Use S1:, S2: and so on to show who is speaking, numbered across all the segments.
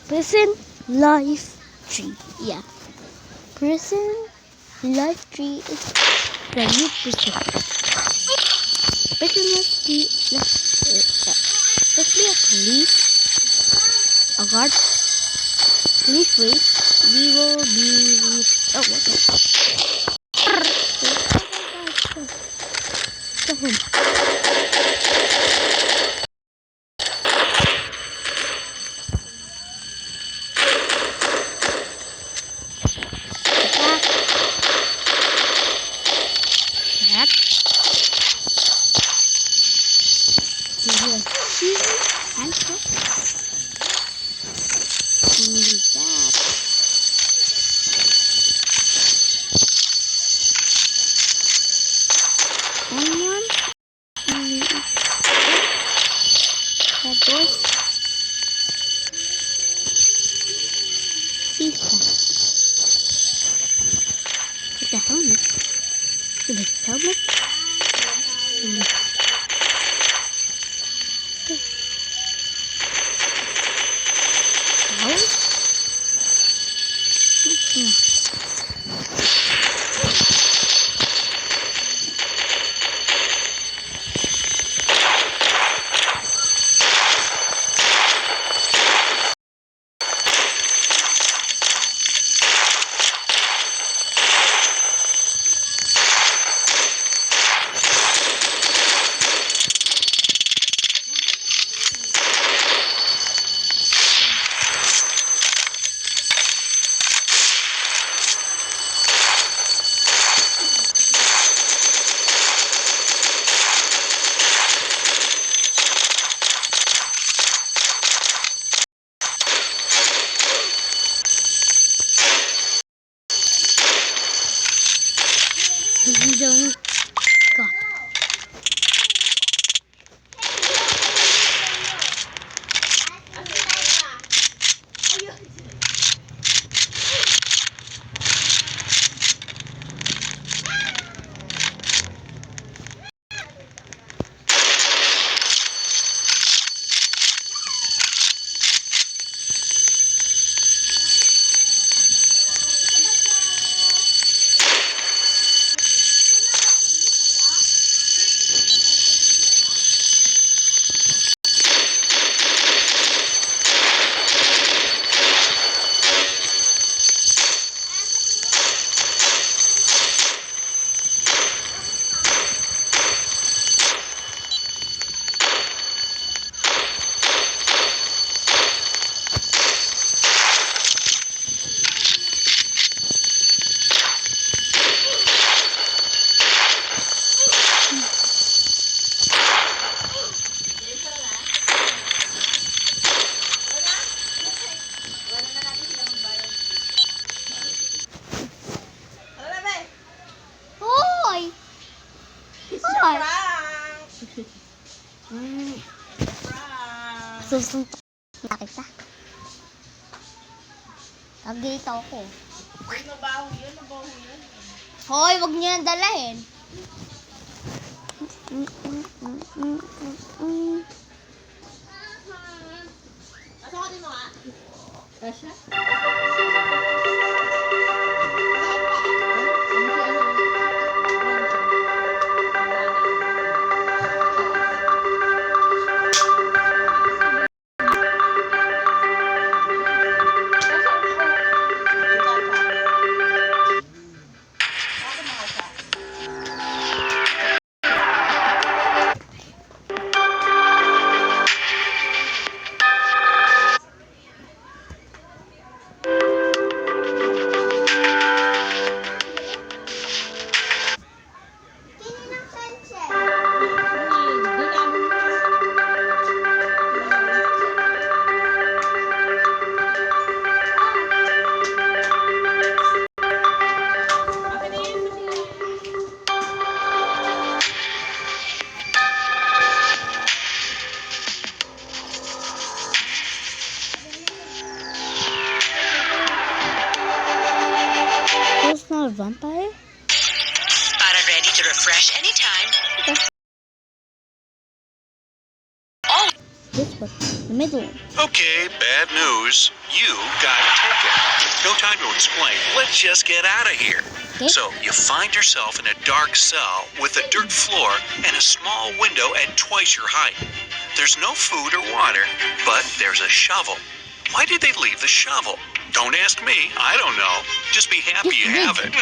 S1: Prison life tree. Yeah. Prison life tree is the new prison. Prison must be firstly a police, a guard. Please wait. We will be. Oh, what? Go home. The helmet. The helmet. We don't got. Susuntok na kita. Tag-dito ako.
S2: Mabaho yun, mabaho yun.
S1: Hoy, wag niyo yan dalahin.
S2: Asa ka din mo nga? Kasha?
S1: A vampire?
S3: Para ready to refresh anytime.
S1: This put the middle.
S4: Okay, bad news. You got taken. No time to explain. Let's just get out of here.
S1: Okay.
S4: So, you find yourself in a dark cell with a dirt floor and a small window at twice your height. There's no food or water, but there's a shovel. Why did they leave the shovel? Don't ask me. I don't know. Just be happy you have it.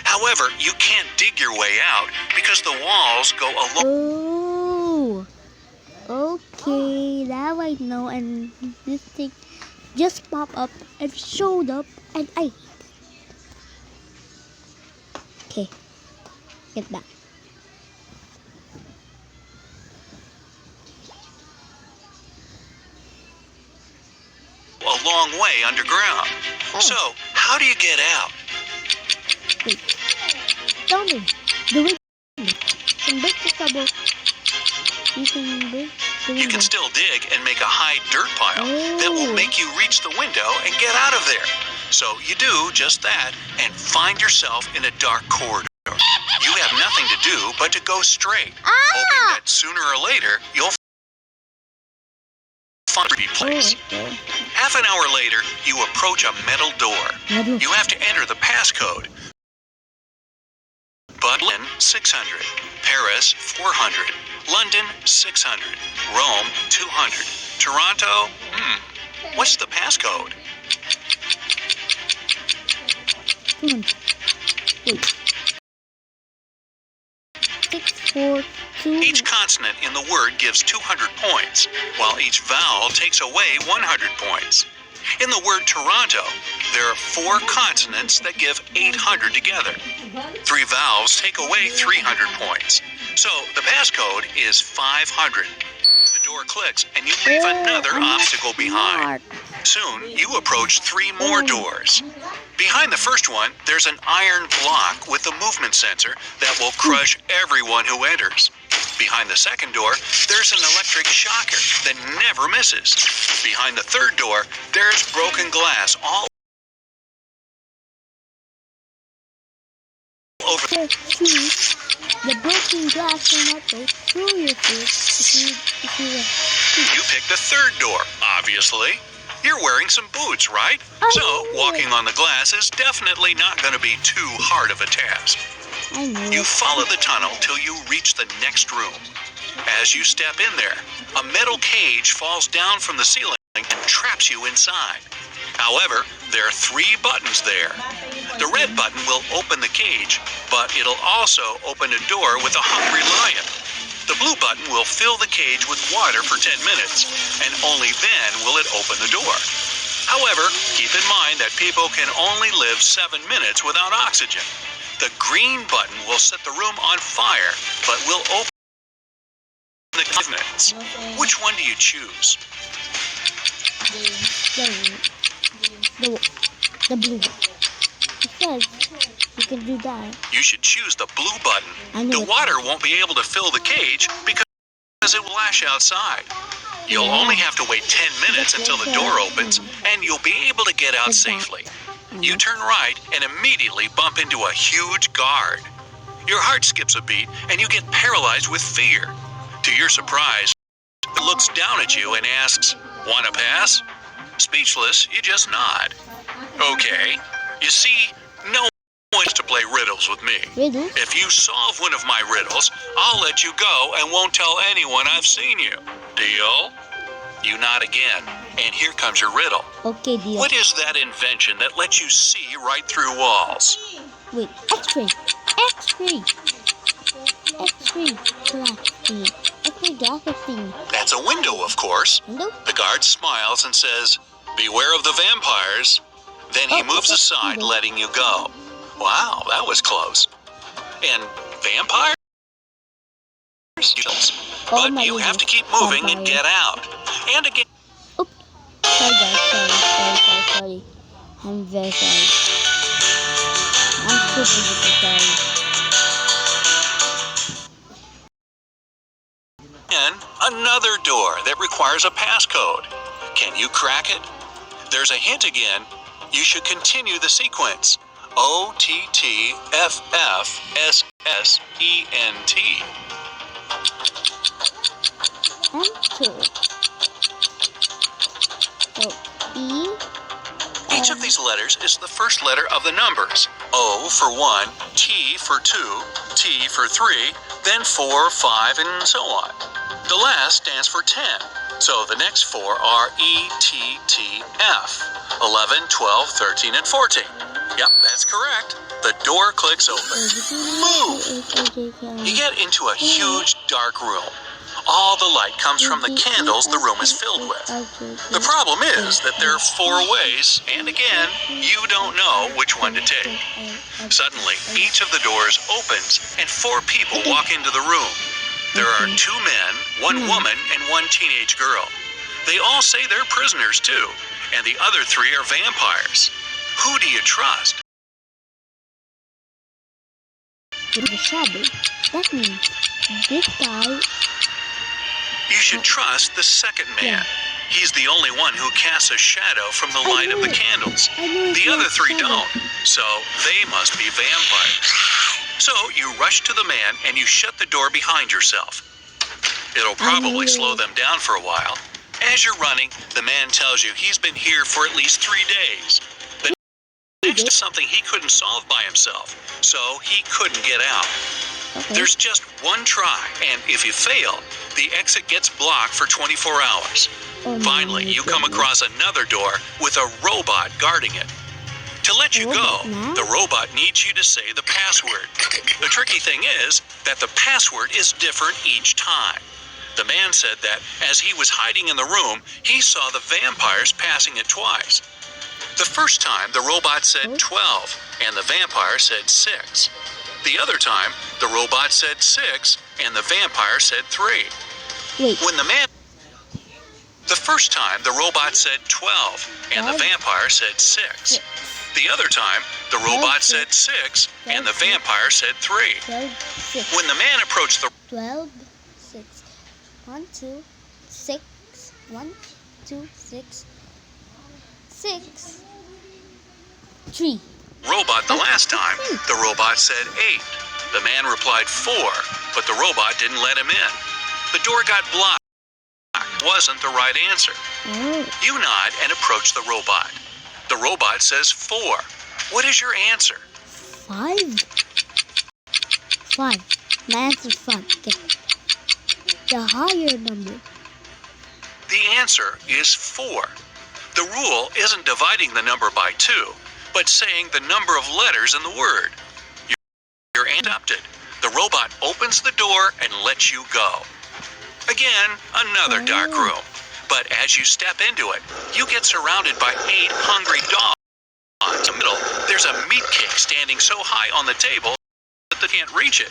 S4: However, you can't dig your way out because the walls go along.
S1: Oh, okay, now I know. And this thing just popped up and showed up, and I. Okay, get back.
S4: A long way underground.
S1: Oh.
S4: So, how do you get out?
S1: Wait, tell me, do we can break the trouble? You can break the window.
S4: You can still dig and make a high dirt pile that will make you reach the window and get out of there. So you do just that and find yourself in a dark corridor. You have nothing to do but to go straight, hoping that sooner or later you'll find a place.
S1: Okay.
S4: Half an hour later, you approach a metal door. You have to enter the passcode. Berlin 600, Paris 400, London 600, Rome 200, Toronto, what's the passcode?
S1: Wait. 6, 4, 2.
S4: Each consonant in the word gives 200 points, while each vowel takes away 100 points. In the word Toronto, there are 4 consonants that give 800 together. 3 vowels take away 300 points. So the passcode is 500. The door clicks and you leave another obstacle behind. Soon, you approach 3 more doors. Behind the first one, there's an iron block with a movement sensor that will crush everyone who enters. Behind the second door, there's an electric shocker that never misses. Behind the third door, there's broken glass all over.
S1: The broken glass will not go through your foot if
S4: You pick the third door, obviously. You're wearing some boots, right? So, walking on the glass is definitely not going to be too hard of a task.
S1: I know.
S4: You follow the tunnel till you reach the next room. As you step in there, a metal cage falls down from the ceiling and traps you inside. However, there are 3 buttons there. The red button will open the cage, but it'll also open a door with a hungry lion. The blue button will fill the cage with water for 10 minutes, and only then will it open the door. However, keep in mind that people can only live 7 minutes without oxygen. The green button will set the room on fire, but will open the cabinets. Which one do you choose?
S1: The blue. It says you can do that.
S4: You should choose the blue button. The water won't be able to fill the cage because it will lash outside. You'll only have to wait 10 minutes until the door opens, and you'll be able to get out safely. You turn right and immediately bump into a huge guard. Your heart skips a beat and you get paralyzed with fear. To your surprise, he looks down at you and asks, "Want to pass?" Speechless, you just nod. Okay. You see, no one wants to play riddles with me.
S1: Riddles?
S4: If you solve one of my riddles, I'll let you go and won't tell anyone I've seen you. Deal? You nod again, and here comes your riddle.
S1: Okay, deal.
S4: What is that invention that lets you see right through walls?
S1: Wait, X-ray. X-ray. X-ray glass thing. X-ray glasses thing.
S4: That's a window, of course.
S1: Window?
S4: The guard smiles and says, "Beware of the vampires." Then he moves aside, letting you go. Wow, that was close. And vampires? But you have to keep moving and get out. And again.
S1: Oops. Sorry guys, sorry. I'm very sorry. I'm super sorry.
S4: And another door that requires a passcode. Can you crack it? There's a hint again. You should continue the sequence. OTTFFSSENT.
S1: Enter. E.
S4: Each of these letters is the first letter of the numbers. O for 1, T for 2, T for 3, then 4, 5, and so on. The last stands for 10, so the next four are E, T, T, F. 11, 12, 13, and 14. Yep, that's correct. The door clicks open. Move! You get into a huge dark room. All the light comes from the candles the room is filled with. The problem is that there are 4 ways, and again, you don't know which one to take. Suddenly, each of the doors opens, and 4 people walk into the room. There are 2 men, 1 woman, and 1 teenage girl. They all say they're prisoners too, and the other 3 are vampires. Who do you trust?
S1: With the shadow. That means this guy.
S4: You should trust the second man. He's the only one who casts a shadow from the light of the candles. The other 3 don't, so they must be vampires. So you rush to the man and you shut the door behind yourself. It'll probably slow them down for a while. As you're running, the man tells you he's been here for at least 3 days. The next is something he couldn't solve by himself, so he couldn't get out. There's just 1 try, and if you fail, the exit gets blocked for 24 hours. Finally, you come across another door with a robot guarding it. To let you go, the robot needs you to say the password. The tricky thing is that the password is different each time. The man said that as he was hiding in the room, he saw the vampires passing it twice. The first time, the robot said 12, and the vampire said 6. The other time, the robot said 6, and the vampire said 3. The first time, the robot said 12, and the vampire said 6. The other time, the robot said 6, and the vampire said 3. When the man approached the
S1: 12, 6. 1, 2, 6. 1, 2, 6. 6. 3.
S4: robot the last time, the robot said 8. The man replied 4, but the robot didn't let him in. The door got blocked. Wasn't the right answer. You nod and approach the robot. The robot says 4. What is your answer?
S1: 5. 5. My answer is 5. The higher number.
S4: The answer is 4. The rule isn't dividing the number by 2, but saying the number of letters in the word. You're interrupted. The robot opens the door and lets you go. Again, another dark room. But as you step into it, you get surrounded by 8 hungry dogs. In the middle, there's a meat cake standing so high on the table that they can't reach it.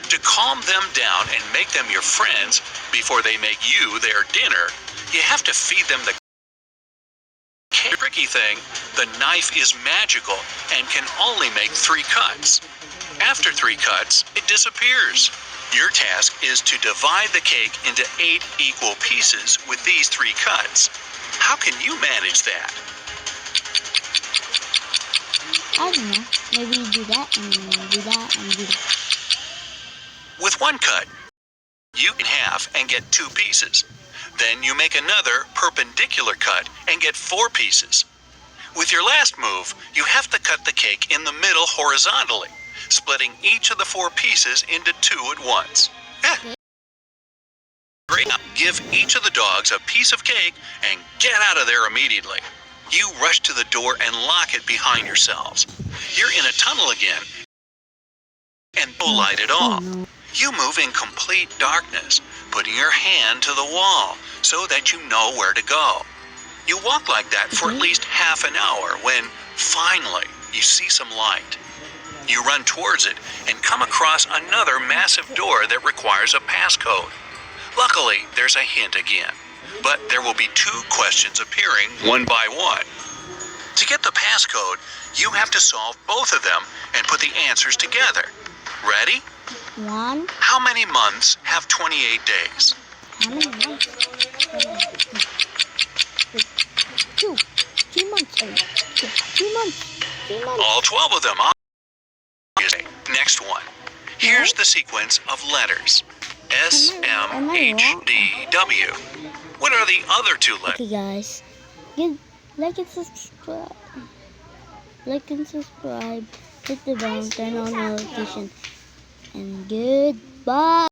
S4: To calm them down and make them your friends before they make you their dinner, you have to feed them the cake. The tricky thing, the knife is magical and can only make 3 cuts. After 3 cuts, it disappears. Your task is to divide the cake into 8 equal pieces with these 3 cuts. How can you manage that?
S1: I don't know. Maybe you do that and do that and do that.
S4: With 1 cut, you can half and get 2 pieces. Then you make another perpendicular cut and get 4 pieces. With your last move, you have to cut the cake in the middle horizontally, splitting each of the 4 pieces into 2 at once. Great. Now, give each of the dogs a piece of cake and get out of there immediately. You rush to the door and lock it behind yourselves. You're in a tunnel again, and no light at all. You move in complete darkness, putting your hand to the wall so that you know where to go. You walk like that for at least half an hour when, finally, you see some light. You run towards it and come across another massive door that requires a passcode. Luckily, there's a hint again, but there will be 2 questions appearing one by one. To get the passcode, you have to solve both of them and put the answers together. Ready?
S1: 1.
S4: How many months have 28 days?
S1: How many months? 2. 2 months. 2 months. 3 months.
S4: All 12 of them. Next one. Here's the sequence of letters. S, M, H, D, W. What are the other 2 letters?
S1: Okay, guys. Give like and subscribe. Like and subscribe. Hit the bell, turn on notification, and goodbye.